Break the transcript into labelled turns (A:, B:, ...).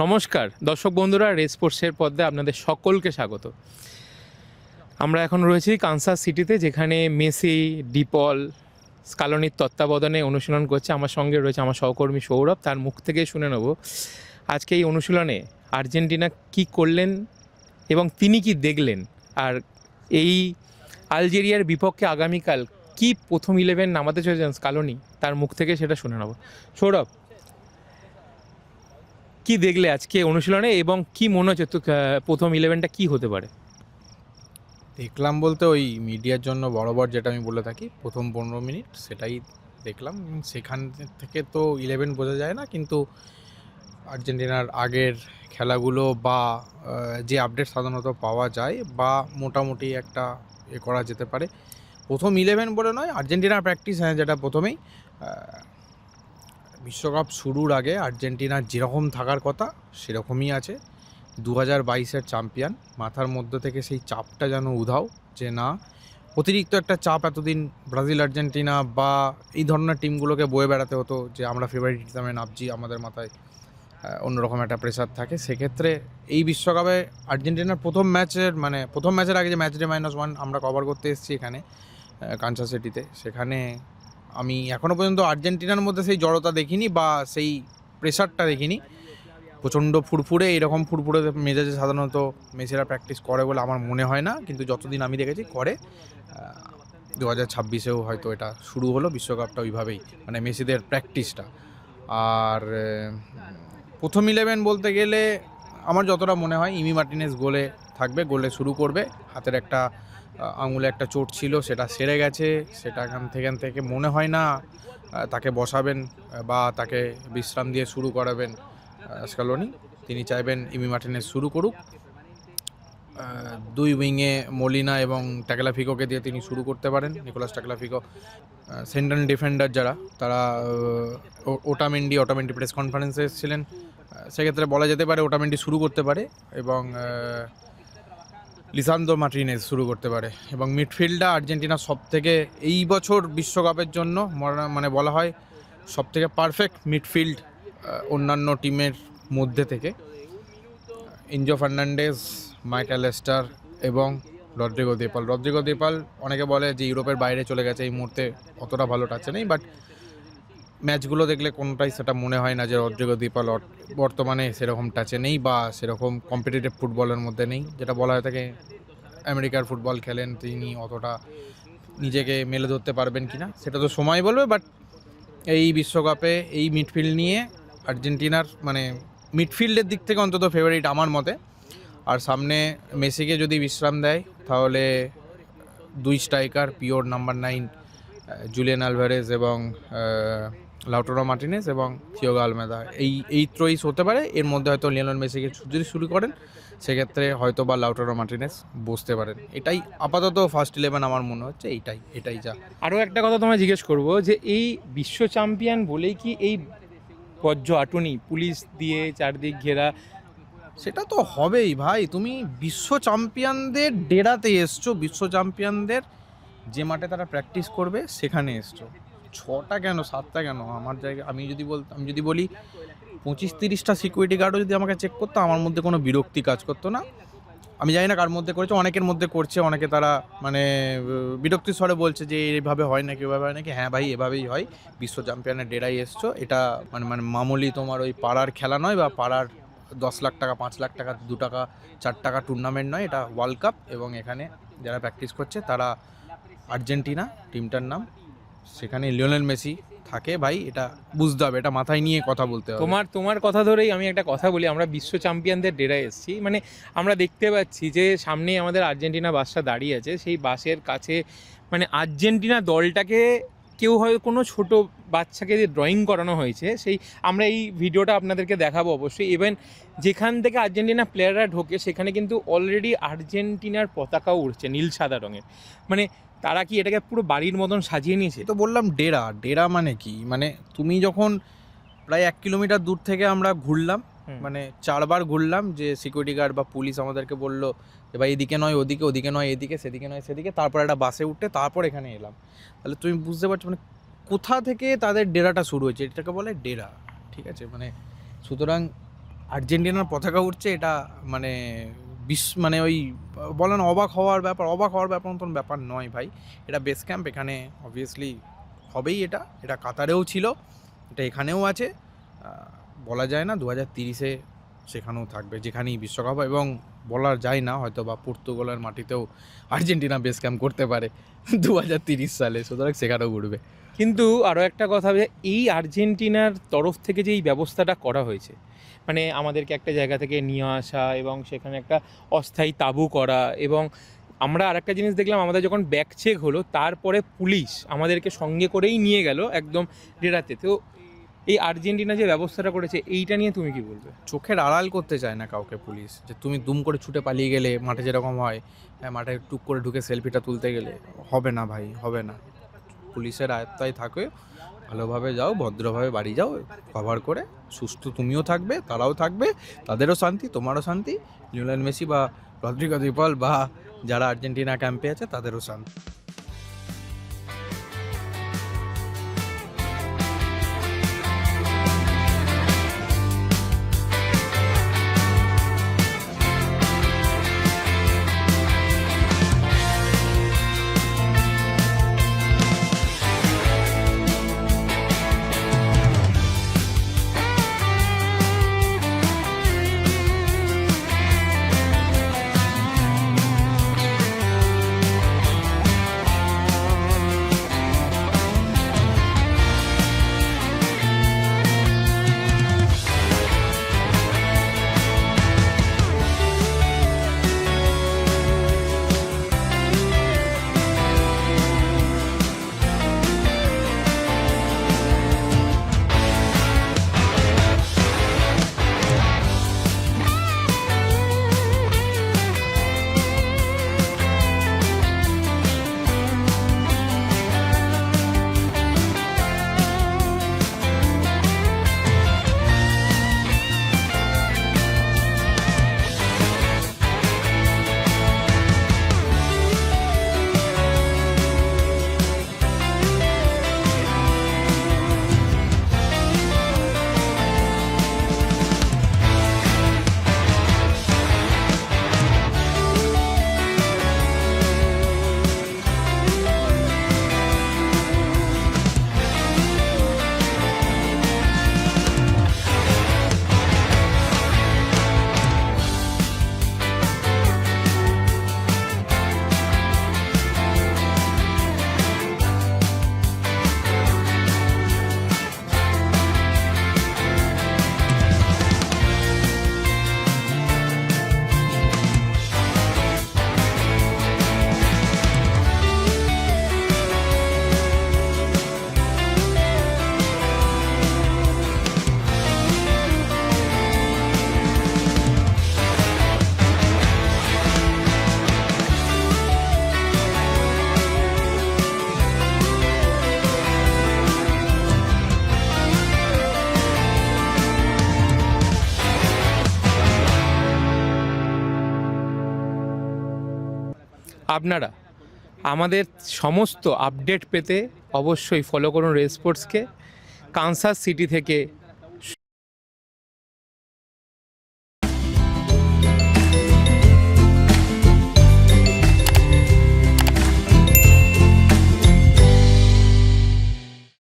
A: নমস্কার দর্শক বন্ধুরা, রেস স্পোর্টসের পর্দে আপনাদের সকলকে স্বাগত। আমরা এখন রয়েছি কানসাস সিটিতে, যেখানে মেসি, ডিপল, স্কালোনির তত্ত্বাবধানে অনুশীলন করছে। আমার সঙ্গে রয়েছে আমার সহকর্মী সৌরভ। তার মুখ থেকে শুনে নেব আজকে এই অনুশীলনে আর্জেন্টিনা কি করলেন এবং তিনি কি দেখলেন, আর এই আলজেরিয়ার বিপক্ষে আগামীকাল কি প্রথম 11 নামাতে চলেছেন স্কালোনি, তার মুখ থেকে সেটা শুনে নেব। সৌরভ, কি দেখলে আজকে অনুশীলনে এবং কি মনে হচ্ছে তো প্রথম 11টা কি হতে পারে?
B: দেখলাম বলতে ওই মিডিয়ার জন্য বরাবর যেটা আমি বলে থাকি, প্রথম 15 মিনিট সেটাই দেখলাম। সেখান থেকে তো 11 বোঝা যায় না, কিন্তু আর্জেন্টিনার আগের খেলাগুলো বা যে আপডেট সাধারণত পাওয়া যায় বা মোটামুটি একটা করা যেতে পারে। প্রথম 11 বলে নয়, আর্জেন্টিনার প্র্যাকটিস, হ্যাঁ, যেটা প্রথমেই বিশ্বকাপ শুরুর আগে আর্জেন্টিনার যেরকম থাকার কথা সেরকমই আছে। 2022-এর চ্যাম্পিয়ন, মাথার মধ্যে থেকে সেই চাপটা যেন উধাও, যে না অতিরিক্ত একটা চাপ এতদিন ব্রাজিল, আর্জেন্টিনা বা এই ধরনের টিমগুলোকে বয়ে বেড়াতে হতো যে আমরা ফেভারিট হিসাবে নামছি, আমাদের মাথায় অন্যরকম একটা প্রেশার থাকে। সেক্ষেত্রে এই বিশ্বকাপে আর্জেন্টিনার প্রথম ম্যাচের আগে যে ম্যাচ ডে -1 আমরা কভার করতে এসেছি এখানে কানসাস সিটিতে, সেখানে আমি এখনও পর্যন্ত আর্জেন্টিনার মধ্যে সেই জড়তা দেখিনি বা সেই প্রেশারটা দেখিনি। প্রচণ্ড ফুরফুরে, এরকম ফুরফুরে মেজাজে সাধারণত মেসিরা প্র্যাকটিস করে বলে আমার মনে হয় না, কিন্তু যতদিন আমি দেখেছি করে। 2026-এও হয়তো এটা শুরু হলো বিশ্বকাপটা ওইভাবেই, মানে মেসিদের প্র্যাকটিসটা। আর প্রথম 11 বলতে গেলে আমার যতটা মনে হয় ইমি মার্টিনেজ গোলে শুরু করবে। হাতের একটা আঙুলে একটা চোট ছিল, সেটা সেরে গেছে। সেটা এখান থেকে মনে হয় না তাকে বসাবেন বা তাকে বিশ্রাম দিয়ে শুরু করাবেন স্কালোনি। তিনি চাইবেন ইমি মার্টিনেজ শুরু করুক। দুই উইংয়ে মলিনা এবং টাকেলাফিকোকে দিয়ে তিনি শুরু করতে পারেন। নিকোলাস টাকেলাফিকো সেন্ট্রাল ডিফেন্ডার যারা, তারা ওটামেন্ডি প্রেস কনফারেন্সে এসেছিলেন, সেক্ষেত্রে বলা যেতে পারে ওটামেন্ডি শুরু করতে পারে এবং লিসান্দ্রো মার্টিনেজ শুরু করতে পারে। এবং মিডফিল্ডটা আর্জেন্টিনা সবথেকে এই বছর বিশ্বকাপের জন্য মানে বলা হয় সবথেকে পারফেক্ট মিডফিল্ড অন্যান্য টিমের মধ্যে থেকে। ইনজো ফার্নান্ডেজ, মাইক অ্যালেস্টার এবং রদ্রিগো দেপাল অনেকে বলে যে ইউরোপের বাইরে চলে গেছে, এই মুহূর্তে অতটা ভালো টাচে নেই, বাট ম্যাচগুলো দেখলে কোনোটাই সেটা মনে হয় না যে রদ্রিগো দেপাল বর্তমানে সেরকম টাচে নেই বা সেরকম কম্পিটিটিভ ফুটবলের মধ্যে নেই। যেটা বলা হয়ে থাকে আমেরিকার ফুটবল খেলেন, তিনি অতটা নিজেকে মেলে ধরতে পারবেন কিনা সেটা তো সময় বলবে। বাট এই বিশ্বকাপে এই মিডফিল্ড নিয়ে আর্জেন্টিনার মানে মিডফিল্ডের দিক থেকে অন্তত ফেভারিট আমার মতে। আর সামনে মেসিকে যদি বিশ্রাম দেয় তাহলে দুই striker, pure number 9 Julian Alvarez এবং লাউটারো মার্টিনেজ এবং থিয়াগো আলমেদা, এই ত্রয়িস হতে পারে। এর মধ্যে হয়তো লিওনেল মেসিকে যদি শুরু করেন সেক্ষেত্রে হয়তো বা লাউটারো মার্টিনেজ বসতে পারেন। এটাই আপাতত ফার্স্ট 11 আমার মনে হচ্ছে। এটাই যা।
A: আরও একটা কথা তোমায় জিজ্ঞেস করবো, যে এই বিশ্ব চ্যাম্পিয়ন বলেই কি এই বজ্র আটুনি, পুলিশ দিয়ে চারদিক ঘেরা?
B: সেটা তো হবেই ভাই, তুমি বিশ্ব চ্যাম্পিয়নদের ডেরাতে এসছো, বিশ্ব চ্যাম্পিয়নদের যে মাঠে তারা প্র্যাকটিস করবে সেখানে এসছো। 6টা কেন 7টা কেন, আমার জায়গায় আমি যদি বলি 25-30টা সিকিউরিটি গার্ডও যদি আমাকে চেক করতো, আমার মধ্যে কোনো বিরক্তি কাজ করতো না। আমি জানি না কার মধ্যে করেছে, অনেকের মধ্যে করছে, অনেকে তারা মানে বিরক্তির স্বরে বলছে যে এইভাবে হয় নাকি ওইভাবে হয় নাকি। হ্যাঁ ভাই, এভাবেই হয়। বিশ্ব চ্যাম্পিয়নের ডেরাই এসছো, এটা মানে মামুলি তোমার ওই পাড়ার খেলা নয় বা পাড়ার 10 লাখ টাকা, 5 লাখ টাকা, 2 টাকা 4 টাকা টুর্নামেন্ট নয়, এটা ওয়ার্ল্ড কাপ। এবং এখানে যারা প্র্যাকটিস করছে তারা আর্জেন্টিনা টিমটার নাম, সেখানে লিওনেল মেসি থাকে। ভাই এটা বুঝতে হবে, এটা মাথায় নিয়ে কথা বলতে হবে।
A: তোমার কথা ধরেই আমি একটা কথা বলি, আমরা বিশ্ব চ্যাম্পিয়নদের ডেরায় এসেছি। মানে আমরা দেখতে পাচ্ছি যে সামনেই আমাদের আর্জেন্টিনা বাসটা দাঁড়িয়ে আছে, সেই বাসের কাছে মানে আর্জেন্টিনা দলটাকে কেউ হয়তো কোনো ছোট বাচ্চাকে দিয়ে ড্রয়িং করানো হয়েছে। সেই আমরা এই ভিডিওটা আপনাদেরকে দেখাবো অবশ্যই। ইভেন যেখান থেকে আর্জেন্টিনা প্লেয়াররা ঢোকে সেখানে কিন্তু অলরেডি আর্জেন্টিনার পতাকাও উঠছে নীল সাদা রঙের। মানে তারা কি এটাকে পুরো বাড়ির মতন সাজিয়ে নিয়েছে?
B: তো বললাম ডেরা মানে কি, মানে তুমি যখন প্রায় 1 কিলোমিটার দূর থেকে আমরা ঘুরলাম, মানে 4বার ঘুরলাম, যে সিকিউরিটি গার্ড বা পুলিশ আমাদেরকে বললো যে ভাই এদিকে নয় ওদিকে, ওদিকে নয় এদিকে, সেদিকে নয় সেদিকে, তারপর একটা বাসে উঠতে তারপর এখানে এলাম। তাহলে তুমি বুঝতে পারছো মানে কোথা থেকে তাদের ডেরাটা শুরু হয়েছে, এটাকে বলে ডেরা। ঠিক আছে, মানে সুতরাং আর্জেন্টিনার পতাকা উঠছে, এটা মানে মানে ওই বলেন অবাক হওয়ার ব্যাপার মতন ব্যাপার নয় ভাই। এটা বেস ক্যাম্প, এখানে অবভিয়াসলি হবেই। এটা কাতারেও ছিল, এটা এখানেও আছে। বলা যায় না 2030-এ সেখানেও থাকবে, যেখানেই বিশ্বকাপ হয়। এবং বলা যায় না, হয়তো বা পর্তুগালের মাটিতেও আর্জেন্টিনা বেস ক্যাম্প করতে পারে 2030 সালে, সুতরাং সেখানেও ঘুরবে।
A: কিন্তু আরও একটা কথা, যে এই আর্জেন্টিনার তরফ থেকে যে এই ব্যবস্থাটা করা হয়েছে, মানে আমাদেরকে একটা জায়গা থেকে নিয়ে আসা এবং সেখানে একটা অস্থায়ী তাঁবু করা, এবং আমরা আরেকটা জিনিস দেখলাম, আমাদের যখন ব্যাক চেক হলো তারপরে পুলিশ আমাদেরকে সঙ্গে করেই নিয়ে গেল একদম ডেরাতে। তো এই আর্জেন্টিনা যে ব্যবস্থাটা করেছে, এইটা নিয়ে তুমি কি বলবে?
B: চোখের আড়াল করতে চায় না কাউকে পুলিশ, যে তুমি দুম করে ছুটে পালিয়ে গেলে মাঠে যেরকম হয়, মাঠে টুক করে ঢুকে সেলফিটা তুলতে গেলে হবে না ভাই, হবে না। পুলিশের আয়ত্তায় থাকে, ভালোভাবে যাও, ভদ্রভাবে বাড়ি যাও, কভার করে সুস্থ তুমিও থাকবে, তারাও থাকবে, তাদেরও শান্তি, তোমারও শান্তি, লিওনেল মেসি বা রদ্রিগো দি পল বা যারা আর্জেন্টিনা ক্যাম্পে আছে তাদেরও শান্তি।
A: আপনারা আমাদের সমস্ত আপডেট পেতে অবশ্যই ফলো করুন রেড স্পোর্টসকে। কানসাস সিটি থেকে